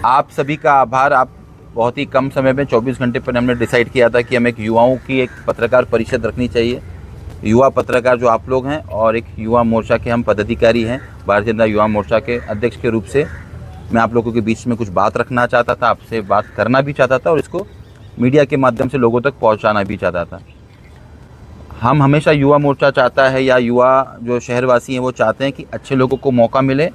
आप सभी का आभार। आप बहुत ही कम समय में 24 घंटे पर हमने डिसाइड किया था कि हम एक युवाओं की एक पत्रकार परिषद रखनी चाहिए। युवा पत्रकार जो आप लोग हैं और एक युवा मोर्चा के हम पदाधिकारी हैं, भारतीय जनता युवा मोर्चा के अध्यक्ष के रूप से मैं आप लोगों के बीच में कुछ बात रखना चाहता था, आपसे बात करना भी चाहता था और इसको मीडिया के माध्यम से लोगों तक पहुंचाना भी चाहता था। हम हमेशा युवा मोर्चा चाहता है या युवा जो शहरवासी हैं वो चाहते हैं कि अच्छे लोगों को मौका मिले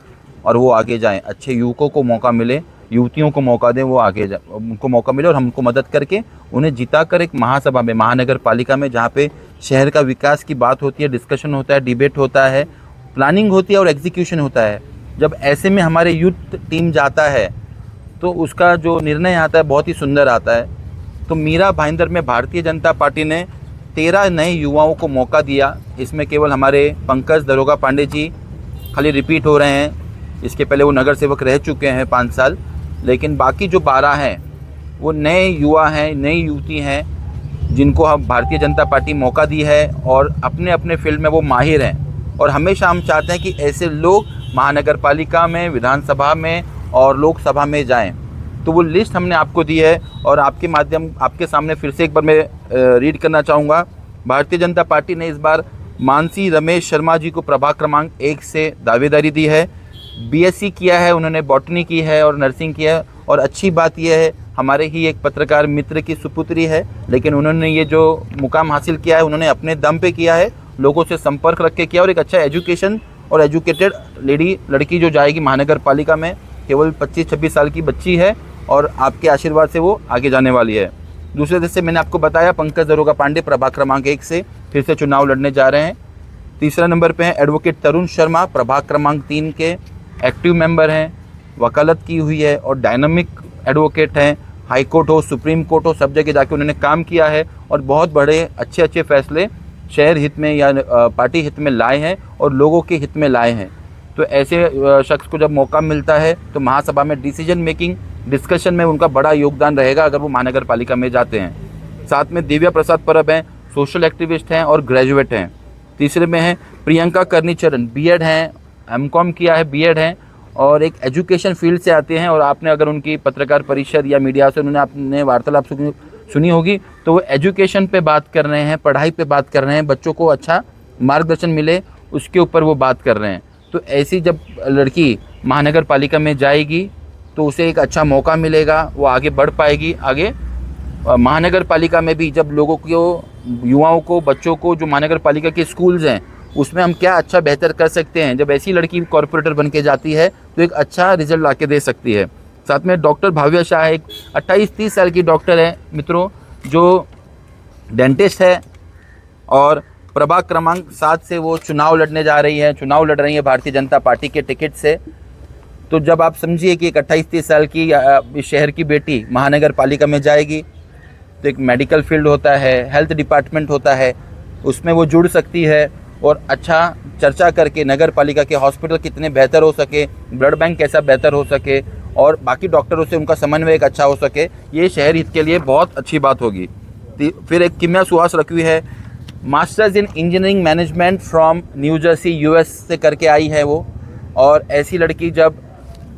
और वो आगे जाएं, अच्छे युवकों को मौका मिले, युवतियों को मौका दें, वो आगे उनको मौका मिले और हमको मदद करके उन्हें जिताकर एक महासभा में, महानगर पालिका में, जहाँ पे शहर का विकास की बात होती है, डिस्कशन होता है, डिबेट होता है, प्लानिंग होती है और एग्जीक्यूशन होता है। जब ऐसे में हमारे यूथ टीम जाता है तो उसका जो निर्णय आता है बहुत ही सुंदर आता है। तो मीरा भाईंदर में भारतीय जनता पार्टी ने 13 नए युवाओं को मौका दिया। इसमें केवल हमारे पंकज दरोगा पांडे जी खाली रिपीट हो रहे हैं, इसके पहले वो नगर सेवक रह चुके हैं 5 साल, लेकिन बाकी जो 12 हैं वो नए युवा हैं, नई युवती हैं जिनको हम भारतीय जनता पार्टी मौका दी है और अपने अपने फील्ड में वो माहिर हैं। और हमेशा हम चाहते हैं कि ऐसे लोग महानगर पालिका में, विधानसभा में और लोकसभा में जाएं। तो वो लिस्ट हमने आपको दी है और आपके सामने फिर से एक बार मैं रीड करना चाहूँगा। भारतीय जनता पार्टी ने इस बार मानसी रमेश शर्मा जी को प्रभाग क्रमांक 1 से दावेदारी दी है। बीएससी किया है उन्होंने, बॉटनी की है और नर्सिंग किया है। और अच्छी बात यह है, हमारे ही एक पत्रकार मित्र की सुपुत्री है, लेकिन उन्होंने ये जो मुकाम हासिल किया है उन्होंने अपने दम पे किया है, लोगों से संपर्क रख के किया और एक अच्छा एजुकेशन और एजुकेटेड लड़की जो जाएगी महानगर पालिका में, केवल 25-26 साल की बच्ची है और आपके आशीर्वाद से वो आगे जाने वाली है। दूसरे तरफ से मैंने आपको बताया पंकज दरोगा पांडे प्रभाग क्रमांक 1 से फिर से चुनाव लड़ने जा रहे हैं। तीसरा नंबर पे है एडवोकेट तरुण शर्मा, प्रभाग क्रमांक 3 के एक्टिव मेंबर हैं, वकालत की हुई है और डायनामिक एडवोकेट हैं। हाई कोर्ट हो, सुप्रीम कोर्ट हो, सब जगह जाके उन्होंने काम किया है और बहुत बड़े अच्छे फैसले शहर हित में या पार्टी हित में लाए हैं और लोगों के हित में लाए हैं। तो ऐसे शख्स को जब मौका मिलता है तो महासभा में डिसीजन मेकिंग, डिस्कशन में उनका बड़ा योगदान रहेगा अगर वो महानगर पालिका में जाते हैं। साथ में दिव्या प्रसाद परब हैं, सोशल एक्टिविस्ट हैं और ग्रेजुएट हैं। तीसरे में हैं प्रियंका कर्णीचरण, बीएड हैं, एमकॉम किया है, बीएड हैं और एक एजुकेशन फील्ड से आते हैं। और आपने अगर उनकी पत्रकार परिषद या मीडिया से आपने वार्तालाप सुनी होगी तो वो एजुकेशन पे बात कर रहे हैं, पढ़ाई पे बात कर रहे हैं, बच्चों को अच्छा मार्गदर्शन मिले उसके ऊपर वो बात कर रहे हैं। तो ऐसी जब लड़की महानगर पालिका में जाएगी तो उसे एक अच्छा मौका मिलेगा, वो आगे बढ़ पाएगी। आगे महानगर पालिका में भी जब लोगों को, युवाओं को, बच्चों को, जो महानगर पालिका के स्कूल्स हैं उसमें हम क्या अच्छा बेहतर कर सकते हैं, जब ऐसी लड़की कॉर्पोरेटर बन के जाती है तो एक अच्छा रिजल्ट ला के दे सकती है। साथ में डॉक्टर भाव्या शाह एक 28-30 साल की डॉक्टर है मित्रों, जो डेंटिस्ट है और प्रभाग क्रमांक 7 से वो चुनाव लड़ रही है भारतीय जनता पार्टी के टिकट से। तो जब आप समझिए कि एक 28-30 साल की इस शहर की बेटी महानगर पालिका में जाएगी तो एक मेडिकल फील्ड होता है, हेल्थ डिपार्टमेंट होता है, उसमें वो जुड़ सकती है और अच्छा चर्चा करके नगर पालिका के हॉस्पिटल कितने बेहतर हो सके, ब्लड बैंक कैसा बेहतर हो सके और बाकी डॉक्टरों से उनका समन्वय एक अच्छा हो सके, ये शहर हित के लिए बहुत अच्छी बात होगी। फिर एक किम्या सुहास रखवी है, masters in engineering management from new Jersey US से करके आई है वो। और ऐसी लड़की जब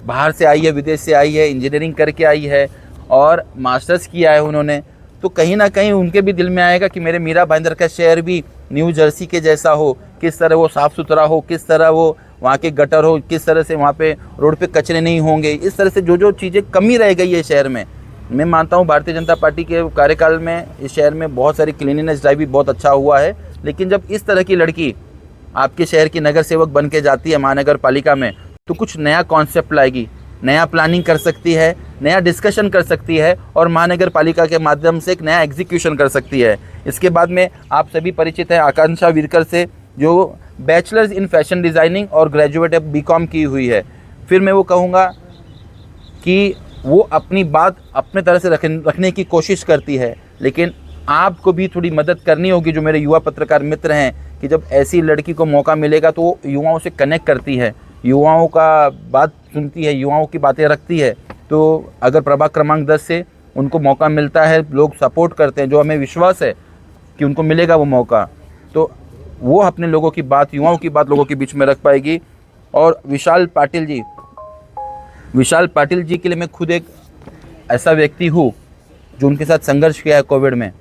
बाहर से आई है, विदेश से आई है, इंजीनियरिंग करके आई है और मास्टर्स किया है उन्होंने, तो कहीं ना कहीं उनके भी दिल में आएगा कि मेरे मीरा भाईंदर का शहर भी न्यू जर्सी के जैसा हो, किस तरह वो साफ़ सुथरा हो, किस तरह वो वहाँ के गटर हो, किस तरह से वहाँ पे रोड पे कचरे नहीं होंगे, इस तरह से जो चीज़ें कमी रह गई है शहर में। मैं मानता हूँ भारतीय जनता पार्टी के कार्यकाल में इस शहर में बहुत सारी क्लीनिनेस ड्राइव भी बहुत अच्छा हुआ है, लेकिन जब इस तरह की लड़की आपके शहर की नगर सेवक बन के जाती है महानगर पालिका में तो कुछ नया कॉन्सेप्ट लाएगी, नया प्लानिंग कर सकती है, नया डिस्कशन कर सकती है और महानगर पालिका के माध्यम से एक नया एग्जीक्यूशन कर सकती है। इसके बाद में आप सभी परिचित हैं आकांक्षा विरकर से, जो बैचलर्स इन फैशन डिज़ाइनिंग और ग्रेजुएट बीकॉम की हुई है। फिर मैं वो कहूँगा कि वो अपनी बात अपने तरह से रखने की कोशिश करती है, लेकिन आपको भी थोड़ी मदद करनी होगी जो मेरे युवा पत्रकार मित्र हैं, कि जब ऐसी लड़की को मौका मिलेगा तो वो युवाओं से कनेक्ट करती है, युवाओं का बात सुनती है, युवाओं की बातें रखती है। तो अगर प्रभाग क्रमांक 10 से उनको मौका मिलता है, लोग सपोर्ट करते हैं, जो हमें विश्वास है कि उनको मिलेगा वो मौका, तो वो अपने लोगों की बात, युवाओं की बात लोगों के बीच में रख पाएगी। और विशाल पाटिल जी, विशाल पाटिल जी के लिए मैं खुद एक ऐसा व्यक्ति हूँ जो उनके साथ संघर्ष किया है कोविड में,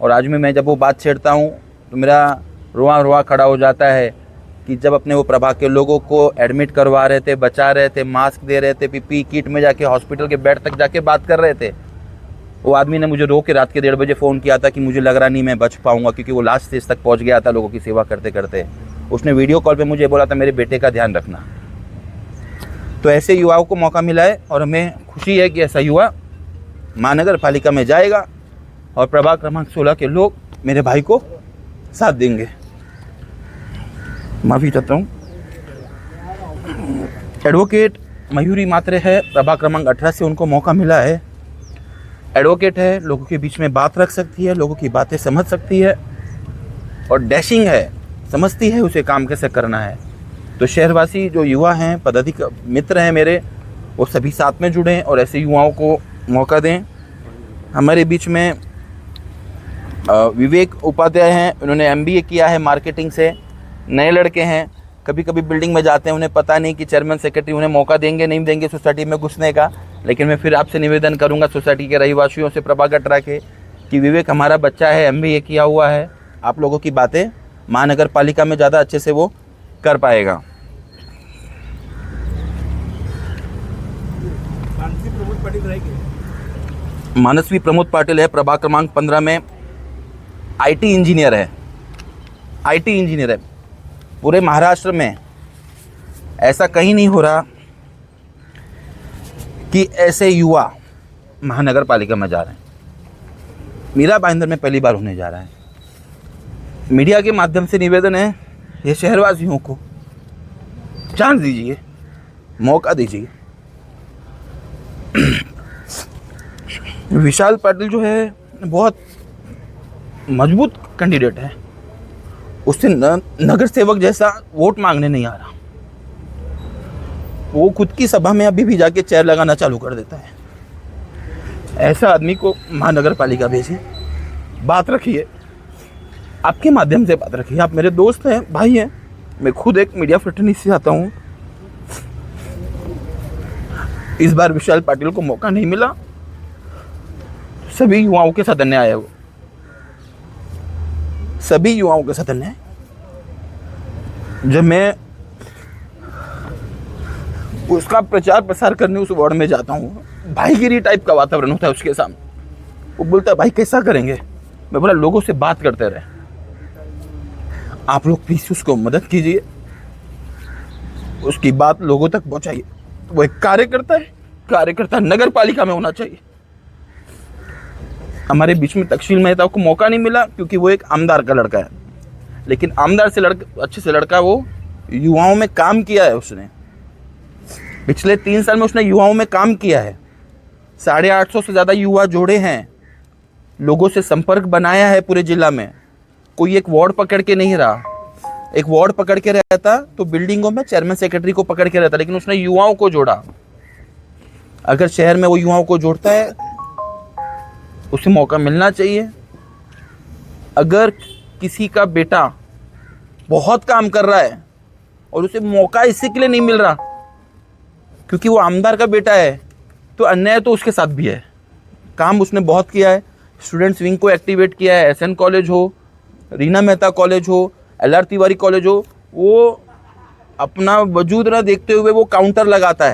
और आज में मैं जब वो बात छेड़ता हूँ तो मेरा रोआ रोआ खड़ा हो जाता है कि जब अपने वो प्रभाग के लोगों को एडमिट करवा रहे थे, बचा रहे थे, मास्क दे रहे थे, पीपी किट में जाके हॉस्पिटल के बेड तक जाके बात कर रहे थे, वो आदमी ने मुझे रो के रात के 1:30 बजे फ़ोन किया था कि मुझे लग रहा नहीं मैं बच पाऊंगा, क्योंकि वो लास्ट स्टेज तक पहुंच गया था लोगों की सेवा करते करते। उसने वीडियो कॉल पे मुझे बोला था मेरे बेटे का ध्यान रखना। तो ऐसे युवाओं को मौका मिला है और हमें खुशी है कि ऐसा युवा महानगर पालिका में जाएगा और प्रभाग क्रमांक 16 के लोग मेरे भाई को साथ देंगे। माफ़ी चाहता हूँ। एडवोकेट मयूरी मात्रे है, प्रभाग क्रमांक 18 से उनको मौका मिला है। एडवोकेट है, लोगों के बीच में बात रख सकती है, लोगों की बातें समझ सकती है और डैशिंग है, समझती है उसे काम कैसे करना है। तो शहरवासी जो युवा हैं, पदाधिकारी मित्र हैं मेरे, वो सभी साथ में जुड़ें और ऐसे युवाओं को मौका दें। हमारे बीच में विवेक उपाध्याय हैं, उन्होंने MBA किया है मार्केटिंग से, नए लड़के हैं, कभी कभी बिल्डिंग में जाते हैं, उन्हें पता नहीं कि चेयरमैन सेक्रेटरी उन्हें मौका देंगे नहीं देंगे सोसाइटी में घुसने का। लेकिन मैं फिर आपसे निवेदन करूंगा सोसाइटी के रहीवासियों से, प्रभाग 18 के, कि विवेक हमारा बच्चा है, MBA किया हुआ है, आप लोगों की बातें महानगर पालिका में ज़्यादा अच्छे से वो कर पाएगा। मानसी प्रमोद पाटिल है, प्रभाग क्रमांक 15 में IT इंजीनियर है, IT इंजीनियर है। पूरे महाराष्ट्र में ऐसा कहीं नहीं हो रहा कि ऐसे युवा महानगर पालिका में जा रहे हैं। मीरा भाईंदर में पहली बार होने जा रहा है। मीडिया के माध्यम से निवेदन है, ये शहरवासियों को चांस दीजिए, मौका दीजिए। विशाल पाटिल जो है बहुत मजबूत कैंडिडेट है, उससे नगर सेवक जैसा वोट मांगने नहीं आ रहा। वो खुद की सभा में अभी भी जाके चेयर लगाना चालू कर देता है। ऐसा आदमी को महानगर पालिका भेजिए, बात रखिए, आपके माध्यम से बात रखिए। आप मेरे दोस्त हैं, भाई हैं, मैं खुद एक मीडिया फ्रेटर्निटी से आता हूँ। इस बार विशाल पाटिल को मौका नहीं मिला, सभी युवाओं के साथ अन्याय है, वो सभी युवाओं के साथ अन्याय। जब मैं उसका प्रचार प्रसार करने उस वार्ड में जाता हूँ, भाईगिरी टाइप का वातावरण होता है उसके सामने। वो बोलता है भाई कैसा करेंगे, मैं बोला लोगों से बात करते रहे, आप लोग प्लीज उसको मदद कीजिए, उसकी बात लोगों तक पहुंचाइए। वो एक कार्यकर्ता नगर पालिका में होना चाहिए। हमारे बीच में तक्षशिल मेहता को मौका नहीं मिला क्योंकि वो एक आमदार का लड़का है, लेकिन आमदार से अच्छे से लड़का वो युवाओं में काम किया है। उसने पिछले 3 साल में उसने युवाओं में काम किया है। 850 से ज़्यादा युवा जोड़े हैं, लोगों से संपर्क बनाया है पूरे जिला में। कोई एक वार्ड पकड़ के नहीं रहा, एक वार्ड पकड़ के रहता तो बिल्डिंगों में चेयरमैन सेक्रेटरी को पकड़ के रहता, लेकिन उसने युवाओं को जोड़ा। अगर शहर में वो युवाओं को जोड़ता है, उसे मौका मिलना चाहिए। अगर किसी का बेटा बहुत काम कर रहा है और उसे मौका इसी के लिए नहीं मिल रहा क्योंकि वो आमदार का बेटा है, तो अन्याय तो उसके साथ भी है। काम उसने बहुत किया है, स्टूडेंट्स विंग को एक्टिवेट किया है, SN कॉलेज हो, रीना मेहता कॉलेज हो, LR तिवारी कॉलेज हो, वो अपना वजूद न देखते हुए वो काउंटर लगाता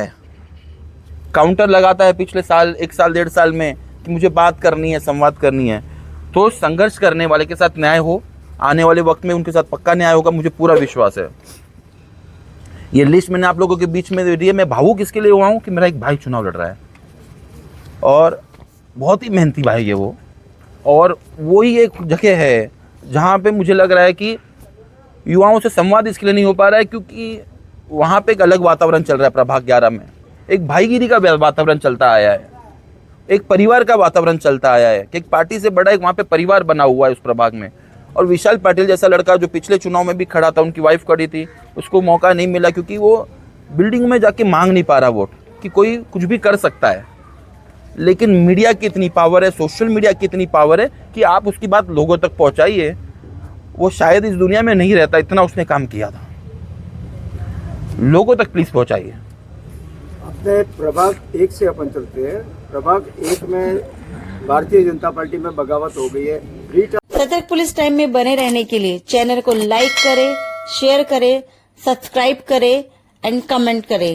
है पिछले साल, 1 साल 1.5 साल में, कि मुझे बात करनी है, संवाद करनी है। तो संघर्ष करने वाले के साथ न्याय हो, आने वाले वक्त में उनके साथ पक्का न्याय होगा, मुझे पूरा विश्वास है। ये लिस्ट मैंने आप लोगों के बीच में दे दी है। मैं भावुक इसके लिए हुआ हूँ कि मेरा एक भाई चुनाव लड़ रहा है और बहुत ही मेहनती भाई है वो, और वही एक जगह है जहाँ पे मुझे लग रहा है कि युवाओं से संवाद इसके लिए नहीं हो पा रहा है क्योंकि वहाँ पे एक अलग वातावरण चल रहा है। प्रभाग 11 में एक भाईगिरी का वातावरण चलता आया है, एक परिवार का वातावरण चलता आया है कि एक पार्टी से बड़ा एक वहाँ पे परिवार बना हुआ है उस प्रभाग में। और विशाल पाटिल जैसा लड़का जो पिछले चुनाव में भी खड़ा था, उनकी वाइफ खड़ी थी, उसको मौका नहीं मिला क्योंकि वो बिल्डिंग में जाके मांग नहीं पा रहा वोट, कि कोई कुछ भी कर सकता है। लेकिन मीडिया की इतनी पावर है, सोशल मीडिया की इतनी पावर है कि आप उसकी बात लोगों तक पहुंचाइए। वो शायद इस दुनिया में नहीं रहता, इतना उसने काम किया था। लोगों तक प्लीज पहुंचाइए। अपने प्रभाग 1 से अपन चलते हैं। प्रभाग 1 में भारतीय जनता पार्टी में बगावत हो गई है। सतर्क पुलिस टाइम में बने रहने के लिए चैनल को लाइक करें, शेयर करें, सब्सक्राइब करें एंड कमेंट करें।